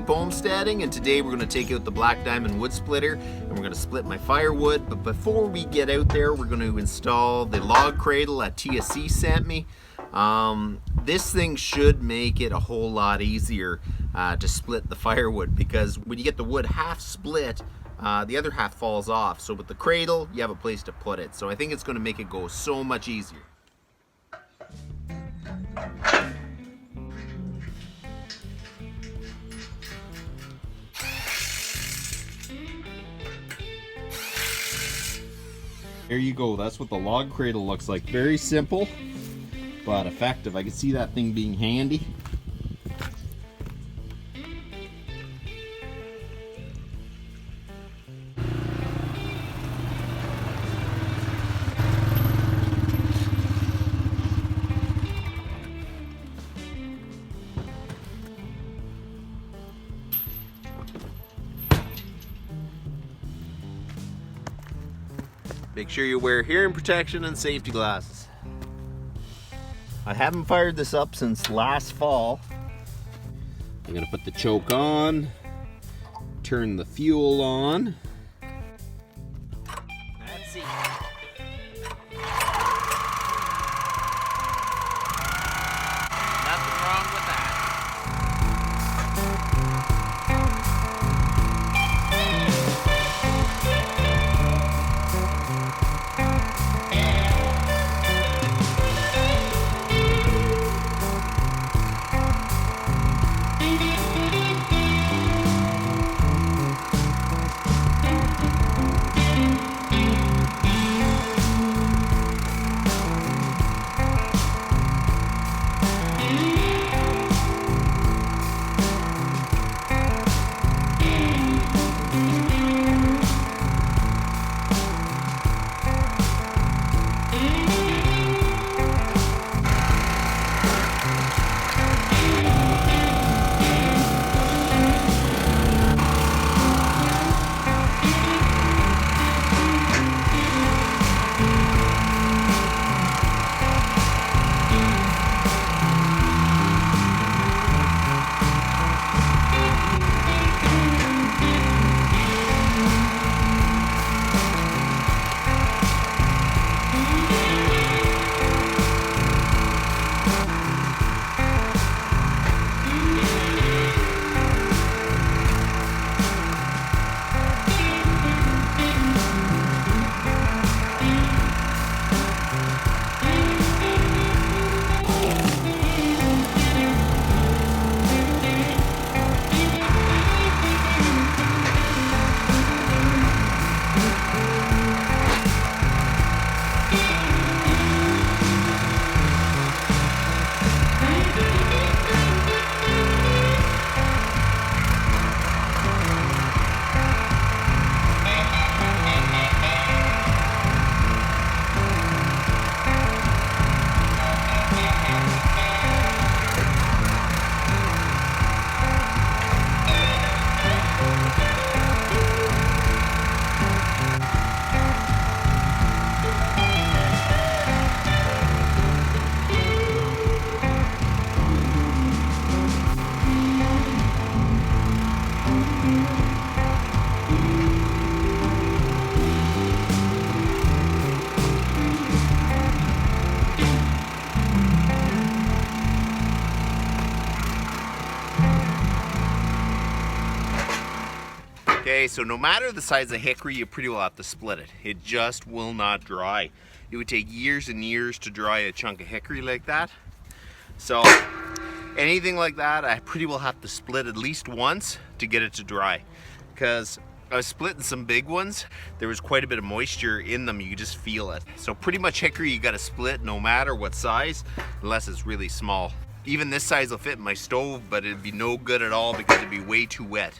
Homesteading, and today we're going to take out the black diamond wood splitter and we're going to split my firewood. But before we get out there, we're going to install the log cradle that TSC sent me. This thing should make it a whole lot easier to split the firewood, because when you get the wood half split, the other half falls off. So with the cradle, you have a place to put it. So I think it's going to make it go so much easier. There you go, that's what the log cradle looks like. Very simple, but effective. I can see that thing being handy. Make sure you wear hearing protection and safety glasses. I haven't fired this up since last fall. I'm gonna put the choke on, turn the fuel on. Let's see. Nothing wrong with that. Okay, so no matter the size of hickory, you pretty well have to split it. It just will not dry. It would take years and years to dry a chunk of hickory like that. So anything like that, I pretty well have to split at least once to get it to dry. Because I was splitting some big ones, there was quite a bit of moisture in them, you could just feel it. So pretty much hickory you gotta split no matter what size, unless it's really small. Even this size will fit in my stove, but it'd be no good at all because it'd be way too wet.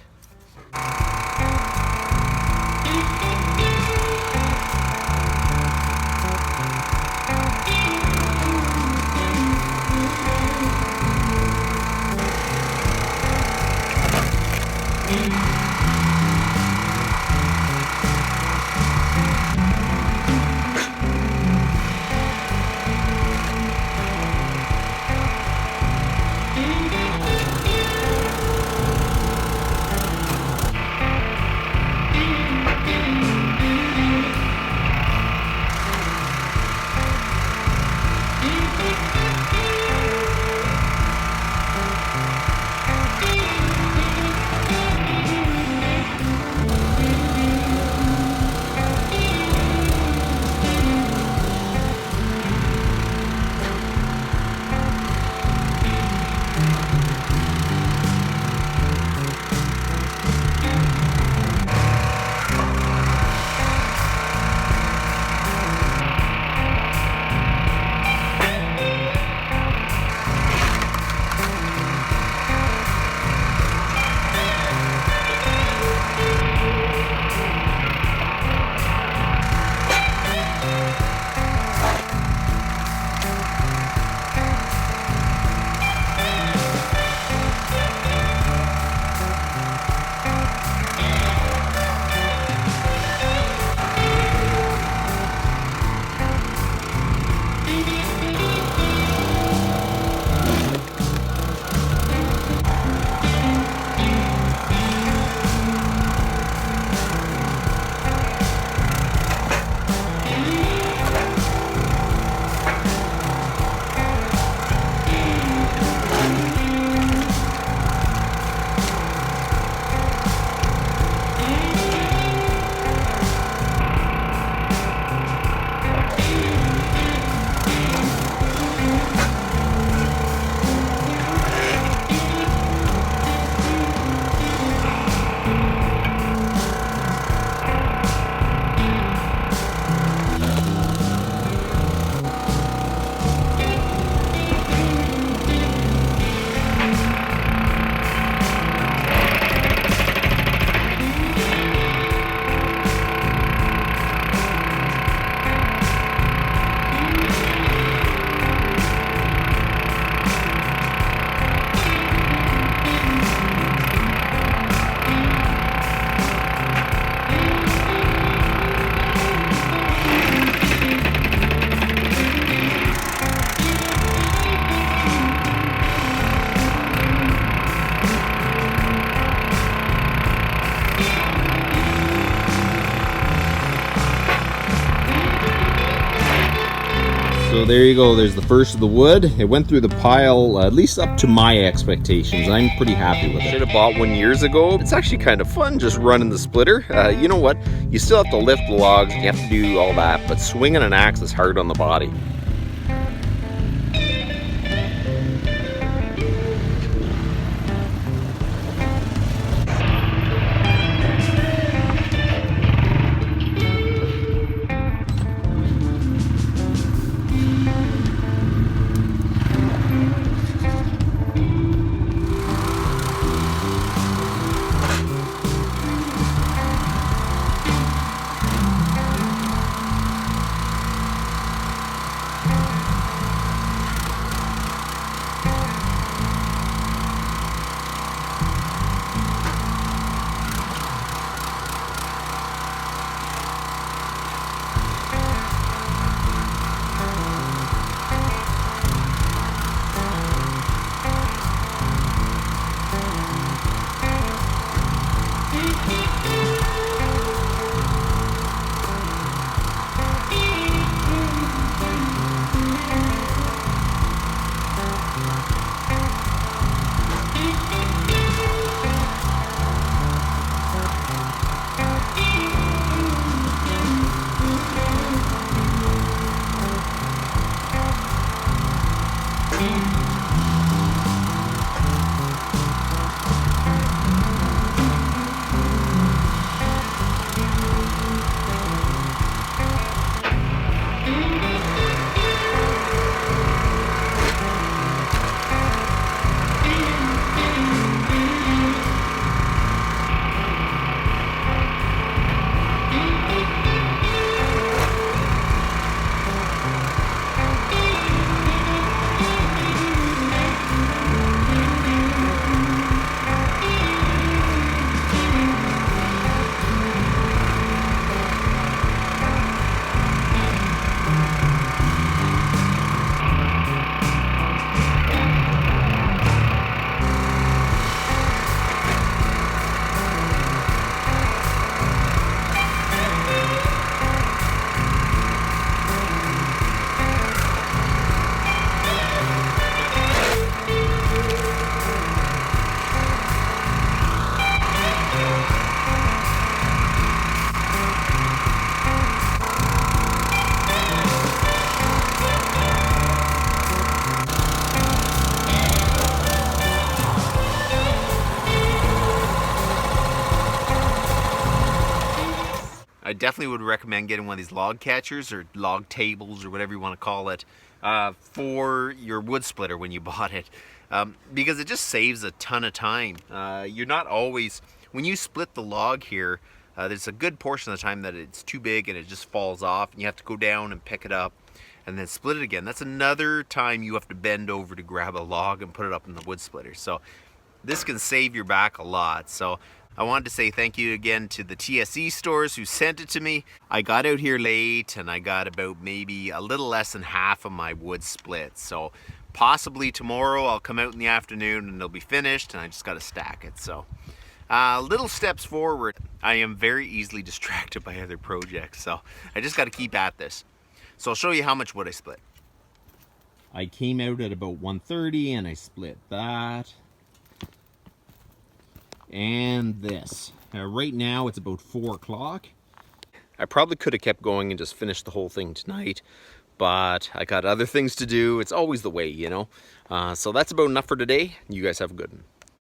So there you go, there's the first of the wood. It went through the pile, at least up to my expectations. I'm pretty happy with it. Should have bought one years ago. It's actually kind of fun just running the splitter. You know what? You still have to lift the logs, you have to do all that, but swinging an axe is hard on the body. I definitely would recommend getting one of these log catchers or log tables or whatever you want to call it for your wood splitter when you bought it, because it just saves a ton of time. You're not always, when you split the log here, there's a good portion of the time that it's too big and it just falls off and you have to go down and pick it up and then split it again. That's another time you have to bend over to grab a log and put it up in the wood splitter. So this can save your back a lot. So I wanted to say thank you again to the TSC stores who sent it to me. I got out here late and I got about maybe a little less than half of my wood split. So possibly tomorrow I'll come out in the afternoon and it'll be finished and I just got to stack it. So little steps forward. I am very easily distracted by other projects, so I just got to keep at this. So I'll show you how much wood I split. I came out at about 1:30 and I split that. And this. Right now it's about 4 o'clock. I probably could have kept going and just finished the whole thing tonight, but I got other things to do. It's always the way, you know. So that's about enough for today. You guys have a good one.